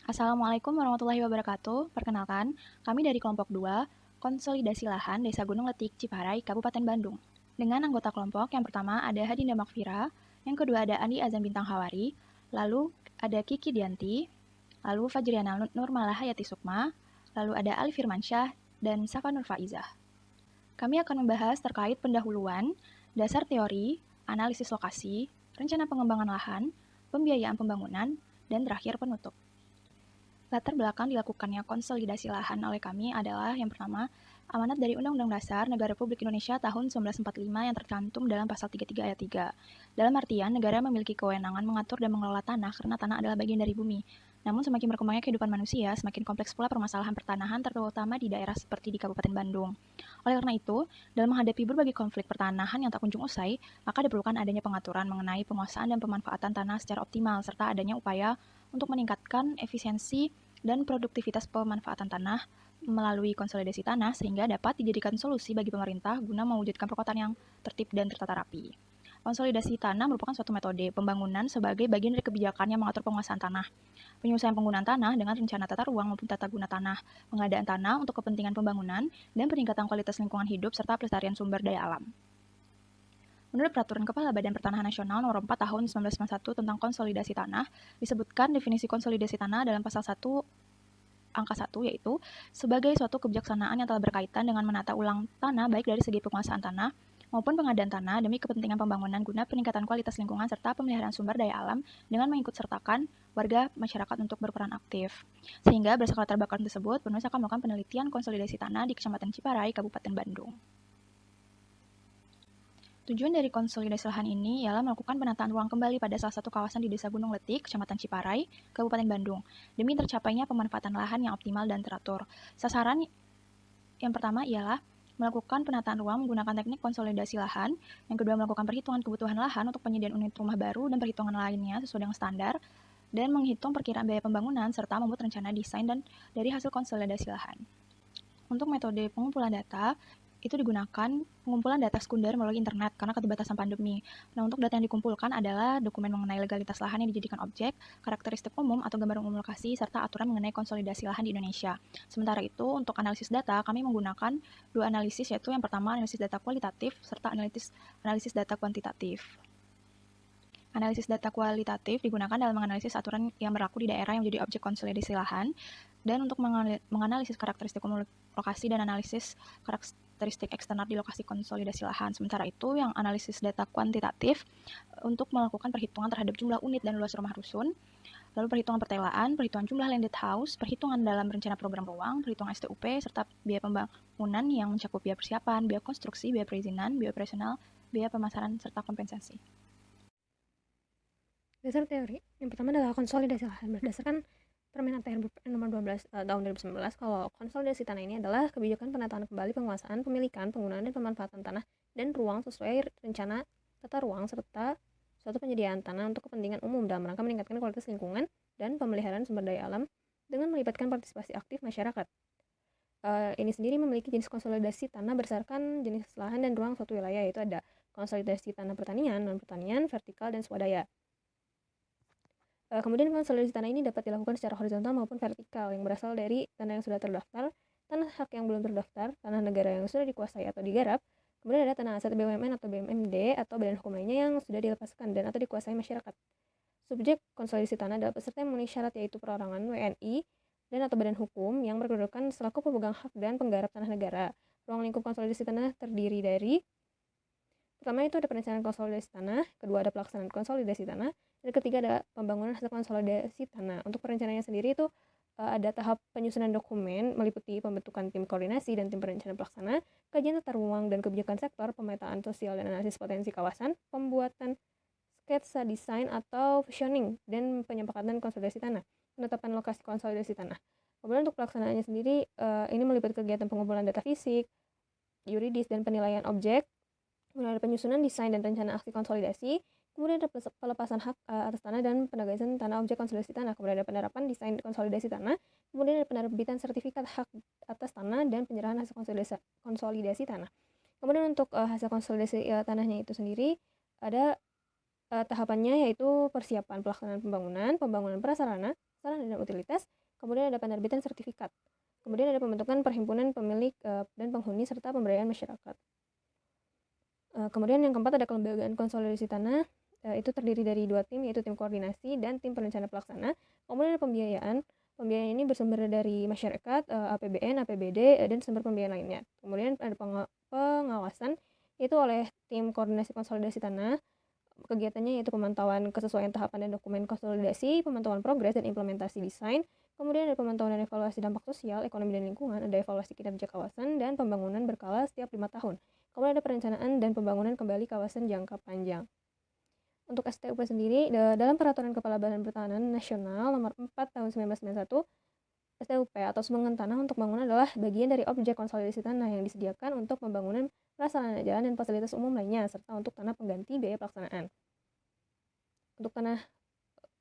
Assalamualaikum warahmatullahi wabarakatuh. Perkenalkan, kami dari kelompok 2, Konsolidasi Lahan Desa Gunung Letik, Ciparai, Kabupaten Bandung. Dengan anggota kelompok yang pertama ada Hadinda Makfira, yang kedua ada Andi Azam Bintang Hawari, lalu ada Kiki Dianti, lalu Fajriana Nurmalah Hayati Sukma, lalu ada Ali Firmansyah, dan Safa Nur Faizah. Kami akan membahas terkait pendahuluan, dasar teori, analisis lokasi, rencana pengembangan lahan, pembiayaan pembangunan, dan terakhir penutup. Latar belakang dilakukannya konsolidasi lahan oleh kami adalah yang pertama, amanat dari Undang-Undang Dasar Negara Republik Indonesia tahun 1945 yang tercantum dalam pasal 33 ayat 3. Dalam artian, negara memiliki kewenangan mengatur dan mengelola tanah karena tanah adalah bagian dari bumi. Namun semakin berkembangnya kehidupan manusia, semakin kompleks pula permasalahan pertanahan terutama di daerah seperti di Kabupaten Bandung. Oleh karena itu, dalam menghadapi berbagai konflik pertanahan yang tak kunjung usai, maka diperlukan adanya pengaturan mengenai penguasaan dan pemanfaatan tanah secara optimal serta adanya upaya untuk meningkatkan efisiensi dan produktivitas pemanfaatan tanah melalui konsolidasi tanah sehingga dapat dijadikan solusi bagi pemerintah guna mewujudkan perkotaan yang tertib dan tertata rapi. Konsolidasi tanah merupakan suatu metode pembangunan sebagai bagian dari kebijakan yang mengatur penguasaan tanah, penyelesaian penggunaan tanah dengan rencana tata ruang maupun tata guna tanah, pengadaan tanah untuk kepentingan pembangunan, dan peningkatan kualitas lingkungan hidup serta pelestarian sumber daya alam. Menurut Peraturan Kepala Badan Pertanahan Nasional Nomor 4 Tahun 1991 tentang Konsolidasi Tanah, disebutkan definisi konsolidasi tanah dalam pasal 1 angka 1 yaitu sebagai suatu kebijaksanaan yang telah berkaitan dengan menata ulang tanah baik dari segi penguasaan tanah maupun pengadaan tanah demi kepentingan pembangunan guna peningkatan kualitas lingkungan serta pemeliharaan sumber daya alam dengan mengikut sertakan warga masyarakat untuk berperan aktif. Sehingga berdasarkan latar belakang tersebut, penulis akan melakukan penelitian konsolidasi tanah di Kecamatan Ciparai, Kabupaten Bandung. Tujuan dari konsolidasi lahan ini ialah melakukan penataan ruang kembali pada salah satu kawasan di Desa Gunung Letik, Kecamatan Ciparai, Kabupaten Bandung, demi tercapainya pemanfaatan lahan yang optimal dan teratur. Sasaran yang pertama ialah melakukan penataan ruang menggunakan teknik konsolidasi lahan, yang kedua melakukan perhitungan kebutuhan lahan untuk penyediaan unit rumah baru dan perhitungan lainnya sesuai dengan standar, dan menghitung perkiraan biaya pembangunan serta membuat rencana desain dan dari hasil konsolidasi lahan. Untuk metode pengumpulan data, itu digunakan pengumpulan data sekunder melalui internet karena keterbatasan pandemi. Nah, untuk data yang dikumpulkan adalah dokumen mengenai legalitas lahan yang dijadikan objek, karakteristik umum atau gambar umum lokasi, serta aturan mengenai konsolidasi lahan di Indonesia. Sementara itu, untuk analisis data, kami menggunakan dua analisis, yaitu yang pertama analisis data kualitatif, serta analisis data kuantitatif. Analisis data kualitatif digunakan dalam menganalisis aturan yang berlaku di daerah yang menjadi objek konsolidasi lahan, dan untuk menganalisis karakteristik umum lokasi dan analisis karakteristik eksternal di lokasi konsolidasi lahan. Sementara itu, yang analisis data kuantitatif untuk melakukan perhitungan terhadap jumlah unit dan luas rumah rusun, lalu perhitungan pertelaan, perhitungan jumlah landed house, perhitungan dalam rencana program ruang, perhitungan STUP, serta biaya pembangunan yang mencakup biaya persiapan, biaya konstruksi, biaya perizinan, biaya operasional, biaya pemasaran, serta kompensasi. Dasar teori yang pertama adalah konsolidasi lahan. Berdasarkan Permen ATR nomor 12 tahun 2019, kalau konsolidasi tanah ini adalah kebijakan penataan kembali penguasaan, pemilikan, penggunaan, dan pemanfaatan tanah dan ruang sesuai rencana tata ruang serta suatu penyediaan tanah untuk kepentingan umum dalam rangka meningkatkan kualitas lingkungan dan pemeliharaan sumber daya alam dengan melibatkan partisipasi aktif masyarakat. Ini sendiri memiliki jenis konsolidasi tanah berdasarkan jenis lahan dan ruang suatu wilayah, yaitu ada konsolidasi tanah pertanian, non-pertanian, vertikal, dan swadaya. Kemudian konsolidasi tanah ini dapat dilakukan secara horizontal maupun vertikal yang berasal dari tanah yang sudah terdaftar, tanah hak yang belum terdaftar, tanah negara yang sudah dikuasai atau digarap, kemudian ada tanah aset BUMN atau BUMD atau badan hukum lainnya yang sudah dilepaskan dan atau dikuasai masyarakat. Subjek konsolidasi tanah adalah peserta yang memenuhi syarat, yaitu perorangan, WNI, dan atau badan hukum yang berkedudukan selaku pemegang hak dan penggarap tanah negara. Ruang lingkup konsolidasi tanah terdiri dari pertama itu ada perencanaan konsolidasi tanah, kedua ada pelaksanaan konsolidasi tanah, dan ketiga ada pembangunan hasil konsolidasi tanah. Untuk perencanaannya sendiri itu ada tahap penyusunan dokumen meliputi pembentukan tim koordinasi dan tim perencana pelaksana, kajian tata ruang dan kebijakan sektor, pemetaan sosial dan analisis potensi kawasan, pembuatan sketsa desain atau visioning, dan penyepakatan konsolidasi tanah, penetapan lokasi konsolidasi tanah. Kemudian untuk pelaksanaannya sendiri ini meliputi kegiatan pengumpulan data fisik, yuridis, dan penilaian objek. Kemudian ada penyusunan desain dan rencana aksi konsolidasi, kemudian ada pelepasan hak atas tanah dan penegasan tanah objek konsolidasi tanah, kemudian ada penerapan desain konsolidasi tanah, kemudian ada penerbitan sertifikat hak atas tanah dan penyerahan hasil konsolidasi tanah. Kemudian untuk hasil konsolidasi tanahnya itu sendiri ada tahapannya, yaitu persiapan pelaksanaan pembangunan prasarana, sarana dan utilitas, kemudian ada penerbitan sertifikat, kemudian ada pembentukan perhimpunan pemilik dan penghuni serta pemberdayaan masyarakat. Kemudian yang keempat ada kelembagaan konsolidasi tanah, itu terdiri dari 2 tim, yaitu tim koordinasi dan tim perencana pelaksana. Kemudian ada pembiayaan. Pembiayaan ini bersumber dari masyarakat, APBN, APBD, dan sumber pembiayaan lainnya. Kemudian ada pengawasan, itu oleh tim koordinasi konsolidasi tanah. Kegiatannya yaitu pemantauan kesesuaian tahapan dan dokumen konsolidasi, pemantauan progres dan implementasi desain. Kemudian ada pemantauan dan evaluasi dampak sosial, ekonomi dan lingkungan, ada evaluasi kinerja kawasan dan pembangunan berkala setiap 5 tahun. Kemudian ada perencanaan dan pembangunan kembali kawasan jangka panjang. Untuk STUP sendiri, dalam Peraturan Kepala Badan Pertanahan Nasional Nomor 4 Tahun 1991, STUP atau sumbangan tanah untuk bangunan adalah bagian dari objek konsolidasi tanah yang disediakan untuk pembangunan prasarana jalan dan fasilitas umum lainnya, serta untuk tanah pengganti biaya pelaksanaan. Untuk tanah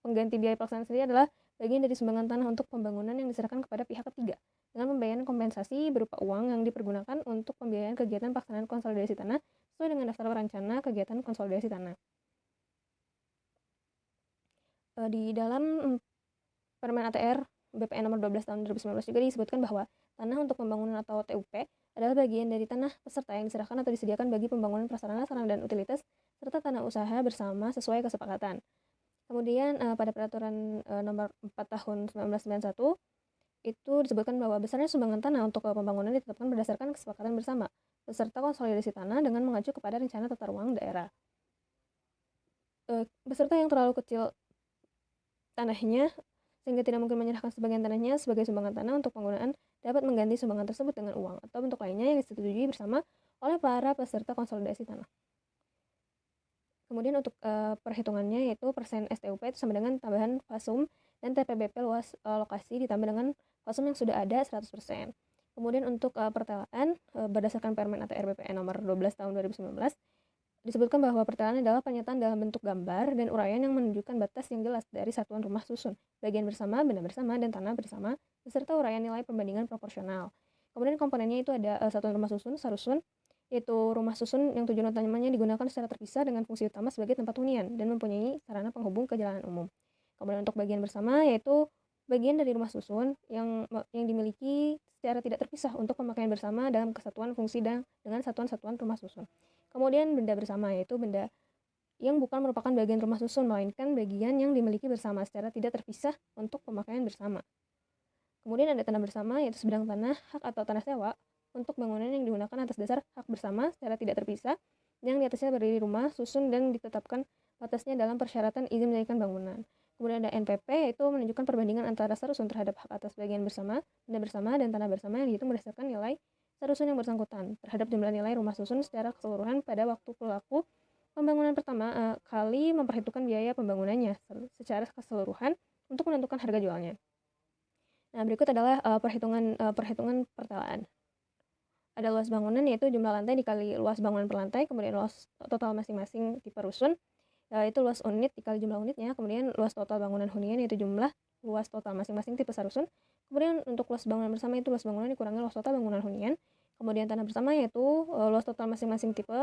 pengganti biaya pelaksanaan sendiri adalah bagian dari sumbangan tanah untuk pembangunan yang diserahkan kepada pihak ketiga, dengan pembayaran kompensasi berupa uang yang dipergunakan untuk pembiayaan kegiatan pelaksanaan konsolidasi tanah sesuai dengan daftar rencana kegiatan konsolidasi tanah. Di dalam Permen ATR BPN nomor 12 tahun 2019 juga disebutkan bahwa tanah untuk pembangunan atau TUP adalah bagian dari tanah peserta yang diserahkan atau disediakan bagi pembangunan prasarana, sarana dan utilitas serta tanah usaha bersama sesuai kesepakatan. Kemudian pada Peraturan nomor 4 tahun 1991 itu disebutkan bahwa besarnya sumbangan tanah untuk pembangunan ditetapkan berdasarkan kesepakatan bersama beserta konsolidasi tanah dengan mengacu kepada rencana tata ruang daerah. Beserta yang terlalu kecil tanahnya sehingga tidak mungkin menyerahkan sebagian tanahnya sebagai sumbangan tanah untuk penggunaan, dapat mengganti sumbangan tersebut dengan uang atau bentuk lainnya yang disetujui bersama oleh para peserta konsolidasi tanah. Kemudian untuk perhitungannya yaitu persen STUP itu sama dengan tambahan fasum dan TPBP luas lokasi ditambah dengan fasum yang sudah ada 100%. Kemudian untuk pertelaan berdasarkan Permen ATR BPN nomor 12 tahun 2019 disebutkan bahwa pertelaan adalah pernyataan dalam bentuk gambar dan uraian yang menunjukkan batas yang jelas dari satuan rumah susun, bagian bersama, benda bersama, dan tanah bersama, beserta uraian nilai perbandingan proporsional. Kemudian komponennya itu ada satuan rumah susun, sarusun, yaitu rumah susun yang tujuan utamanya digunakan secara terpisah dengan fungsi utama sebagai tempat hunian dan mempunyai sarana penghubung ke jalanan umum. Kemudian untuk bagian bersama yaitu bagian dari rumah susun yang dimiliki secara tidak terpisah untuk pemakaian bersama dalam kesatuan fungsi dan dengan satuan-satuan rumah susun. Kemudian benda bersama yaitu benda yang bukan merupakan bagian rumah susun, melainkan bagian yang dimiliki bersama secara tidak terpisah untuk pemakaian bersama. Kemudian ada tanah bersama yaitu sebidang tanah, hak atau tanah sewa untuk bangunan yang digunakan atas dasar hak bersama secara tidak terpisah, yang di atasnya berdiri rumah susun dan ditetapkan batasnya dalam persyaratan izin mendirikan bangunan. Kemudian ada NPP yaitu menunjukkan perbandingan antara sarusun terhadap hak atas bagian bersama, benda bersama, dan tanah bersama yang dihitung berdasarkan nilai sarusun yang bersangkutan terhadap jumlah nilai rumah susun secara keseluruhan pada waktu pelaku pembangunan pertama kali memperhitungkan biaya pembangunannya secara keseluruhan untuk menentukan harga jualnya. Nah, berikut adalah perhitungan pertelaan. Ada luas bangunan yaitu jumlah lantai dikali luas bangunan per lantai, kemudian luas total masing-masing tipe rusun, yaitu luas unit dikali jumlah unitnya, kemudian luas total bangunan hunian yaitu jumlah luas total masing-masing tipe sarusun. Kemudian untuk luas bangunan bersama itu luas bangunan dikurangi luas total bangunan hunian. Kemudian tanah bersama yaitu luas total masing-masing tipe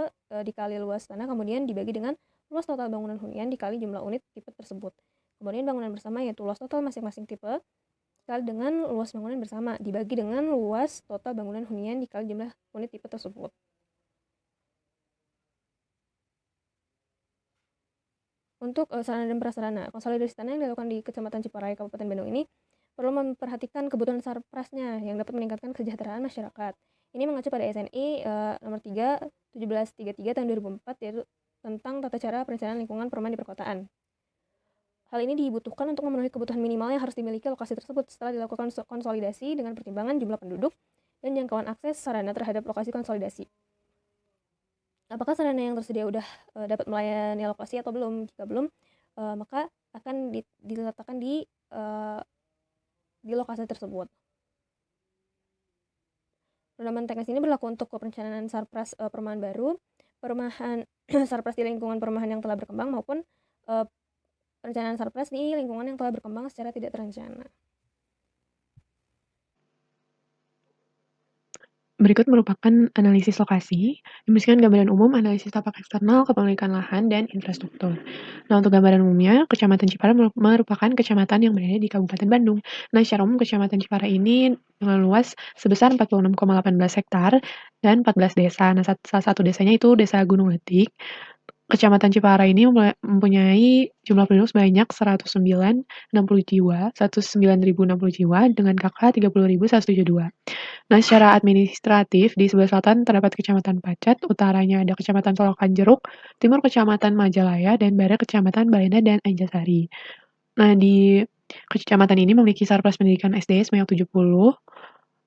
dikali luas tanah, kemudian dibagi dengan luas total bangunan hunian dikali jumlah unit tipe tersebut. Kemudian bangunan bersama yaitu luas total masing-masing tipe dikali dengan luas bangunan bersama dibagi dengan luas total bangunan hunian dikali jumlah unit tipe tersebut. Untuk sarana dan prasarana, konsolidasi tanah yang dilakukan di Kecamatan Ciparai, Kabupaten Bandung ini perlu memperhatikan kebutuhan sarprasnya yang dapat meningkatkan kesejahteraan masyarakat. Ini mengacu pada SNI nomor 3 1733 tahun 2004 yaitu tentang tata cara perencanaan lingkungan perumahan di perkotaan. Hal ini dibutuhkan untuk memenuhi kebutuhan minimal yang harus dimiliki lokasi tersebut setelah dilakukan konsolidasi dengan pertimbangan jumlah penduduk dan jangkauan akses sarana terhadap lokasi konsolidasi. Apakah sarana yang tersedia sudah dapat melayani lokasi atau belum? Jika belum, maka akan diletakkan di lokasi tersebut. Penerapan teknis ini berlaku untuk perencanaan sarpras perumahan baru, perumahan sarpras di lingkungan perumahan yang telah berkembang maupun perencanaan sarpras di lingkungan yang telah berkembang secara tidak terencana. Berikut merupakan analisis lokasi, berisikan gambaran umum, analisis tapak eksternal, kepemilikan lahan, dan infrastruktur. Nah, untuk gambaran umumnya, Kecamatan Jepara merupakan kecamatan yang berada di Kabupaten Bandung. Nah, secara umum Kecamatan Jepara ini dengan luas sebesar 46,18 hektar dan 14 desa. Nah, salah satu desanya itu Desa Gunung Letik. Kecamatan Jepara ini mempunyai jumlah penduduk sebanyak 109.060 jiwa, 109.060 jiwa dengan KK 30.172. Nah, secara administratif di sebelah selatan terdapat Kecamatan Pacet, utaranya ada Kecamatan Solokan Jeruk, timur Kecamatan Majalaya, dan barat Kecamatan Balena dan Anjasari. Nah, di kecamatan ini memiliki sarpras pendidikan SD sebanyak 70,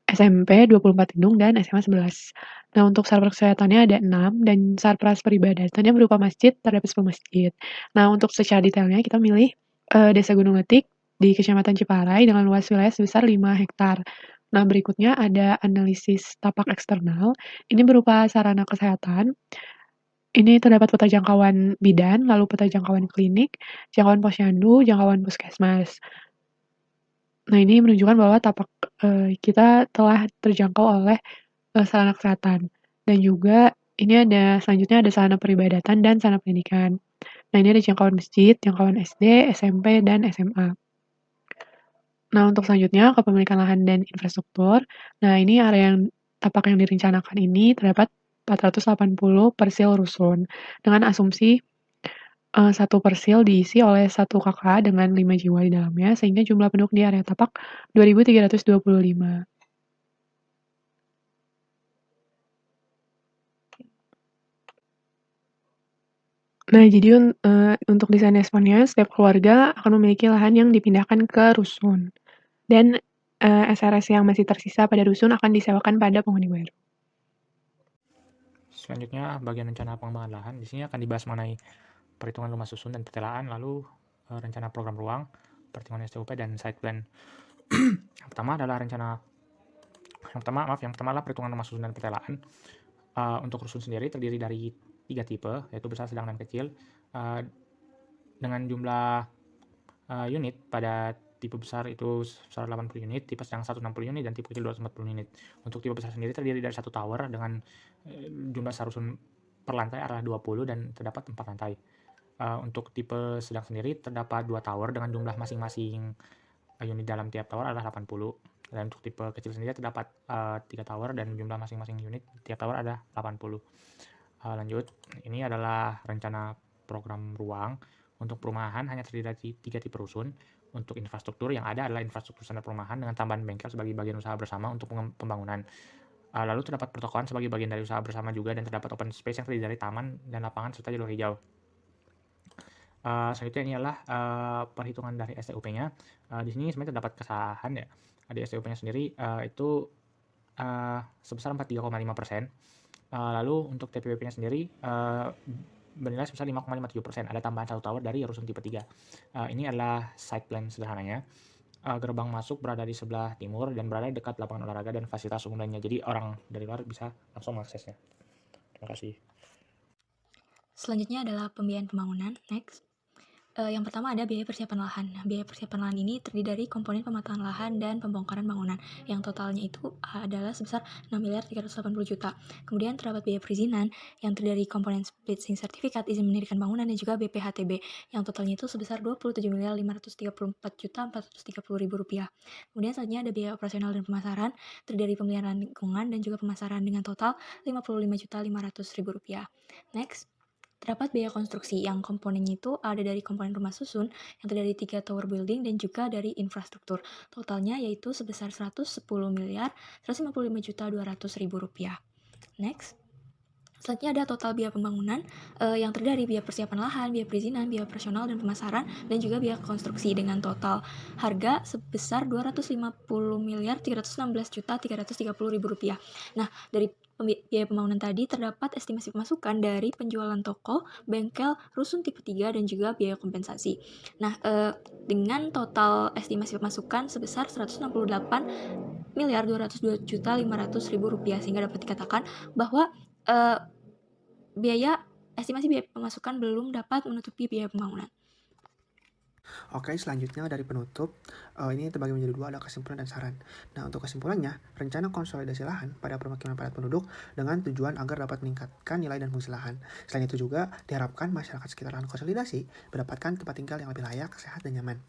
SMP 24 gedung, dan SMA 11. Nah, untuk sarpras kesehatannya ada 6, dan sarpras peribadatannya berupa masjid, terdapat 10 masjid. Nah, untuk secara detailnya kita milih Desa Gunung Letik di Kecamatan Ciparai dengan luas wilayah sebesar 5 hektar. Nah, berikutnya ada analisis tapak eksternal. Ini berupa sarana kesehatan. Ini terdapat peta jangkauan bidan, lalu peta jangkauan klinik, jangkauan posyandu, jangkauan puskesmas. Nah, ini menunjukkan bahwa tapak kita telah terjangkau oleh sarana kesehatan. Dan juga ini ada selanjutnya ada sarana peribadatan dan sarana pendidikan. Nah, ini ada jangkauan masjid, jangkauan SD, SMP, dan SMA. Nah, untuk selanjutnya kepemilikan lahan dan infrastruktur. Nah, ini area yang tapak yang direncanakan ini terdapat 480 persil rusun dengan asumsi 1 persil diisi oleh 1 KK dengan 5 jiwa di dalamnya sehingga jumlah penduduk di area tapak 2.325. Nah, jadi untuk desain responnya setiap keluarga akan memiliki lahan yang dipindahkan ke rusun dan SRS yang masih tersisa pada rusun akan disewakan pada penghuni baru. Selanjutnya bagian rencana pengembangan lahan. Di sini akan dibahas mengenai perhitungan rumah susun dan pertelaan, lalu rencana program ruang, perhitungan STUP, dan site plan. Yang pertama adalah perhitungan rumah susun dan pertelaan. Untuk rusun sendiri terdiri dari 3 tipe, yaitu besar, sedang, dan kecil, dengan jumlah unit pada tipe besar itu 180 unit, tipe sedang 160 unit, dan tipe kecil 240 unit. Untuk tipe besar sendiri terdiri dari 1 tower dengan jumlah rusun per lantai adalah 20 dan terdapat 4 lantai. Untuk tipe sedang sendiri terdapat 2 tower dengan jumlah masing-masing unit dalam tiap tower adalah 80. Dan untuk tipe kecil sendiri terdapat 3 tower dan jumlah masing-masing unit tiap tower ada 80. Lanjut, ini adalah rencana program ruang. Untuk perumahan hanya terdiri dari 3 tipe rusun. Untuk infrastruktur yang ada adalah infrastruktur standar perumahan dengan tambahan bengkel sebagai bagian usaha bersama untuk pembangunan. Lalu terdapat pertokoan sebagai bagian dari usaha bersama juga, dan terdapat open space yang terdiri dari taman dan lapangan serta jalur hijau. Selanjutnya ini adalah perhitungan dari STUP-nya. Di sini sebenarnya terdapat kesalahan ya. Di STUP-nya sendiri itu sebesar 43,5%. Lalu untuk TPWP-nya sendiri bernilai sebesar 5,57%. Ada tambahan 1 tower dari rusun tipe 3. Ini adalah site plan sederhananya. Gerbang masuk berada di sebelah timur dan berada dekat lapangan olahraga dan fasilitas umum lainnya. Jadi orang dari luar bisa langsung mengaksesnya. Terima kasih. Selanjutnya adalah pembiayaan pembangunan. Next. Yang pertama ada biaya persiapan lahan. Nah, biaya persiapan lahan ini terdiri dari komponen pematangan lahan dan pembongkaran bangunan, yang totalnya itu adalah sebesar 6.380 juta. Kemudian terdapat biaya perizinan yang terdiri dari komponen splitting sertifikat izin mendirikan bangunan dan juga BPHTB, yang totalnya itu sebesar 27.534.430.000 rupiah. Kemudian selanjutnya ada biaya operasional dan pemasaran, terdiri dari pemeliharaan lingkungan dan juga pemasaran dengan total 55.500.000 rupiah. Next. Terdapat biaya konstruksi yang komponennya itu ada dari komponen rumah susun yang terdiri dari 3 tower building dan juga dari infrastruktur. Totalnya yaitu sebesar 110.155.200.000 rupiah. Next. Selanjutnya ada total biaya pembangunan yang terdiri dari biaya persiapan lahan, biaya perizinan, biaya operasional dan pemasaran, dan juga biaya konstruksi dengan total harga sebesar 250.316.330.000 rupiah. Nah, dari biaya pembangunan tadi terdapat estimasi pemasukan dari penjualan toko, bengkel, rusun tipe 3, dan juga biaya kompensasi. Nah, dengan total estimasi pemasukan sebesar 168.202.500.000 rupiah, sehingga dapat dikatakan bahwa estimasi biaya pemasukan belum dapat menutupi biaya pembangunan. Oke, selanjutnya dari penutup, ini terbagi menjadi 2, ada kesimpulan dan saran. Nah, untuk kesimpulannya, rencana konsolidasi lahan pada permukiman padat penduduk dengan tujuan agar dapat meningkatkan nilai dan fungsi lahan. Selain itu juga diharapkan masyarakat sekitar lahan konsolidasi mendapatkan tempat tinggal yang lebih layak, sehat, dan nyaman.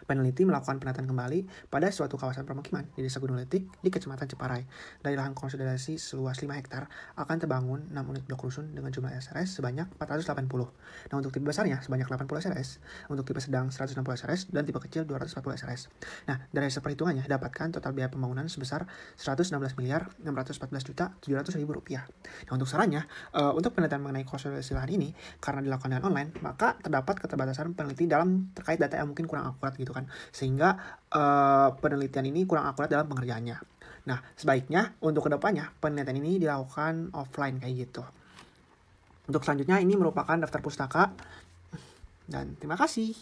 Peneliti melakukan penataan kembali pada suatu kawasan permukiman di Desa Gunung Letik di Kecamatan Ciparai. Dari lahan konsolidasi seluas 5 hektar akan terbangun 6 unit blok rusun dengan jumlah SRS sebanyak 480. Nah, untuk tipe besarnya sebanyak 80 SRS, untuk tipe sedang 160 SRS, dan tipe kecil 240 SRS. Nah, dari hasil perhitungannya dapatkan total biaya pembangunan sebesar 116.614.700.000 rupiah. Nah, untuk sarannya, untuk penelitian mengenai konsolidasi lahan ini, karena dilakukan dengan online, maka terdapat keterbatasan peneliti dalam terkait data yang mungkin kurang akurat gitu kan, sehingga penelitian ini kurang akurat dalam pengerjaannya. Nah, sebaiknya untuk kedepannya penelitian ini dilakukan offline kayak gitu. Untuk selanjutnya ini merupakan daftar pustaka, dan terima kasih.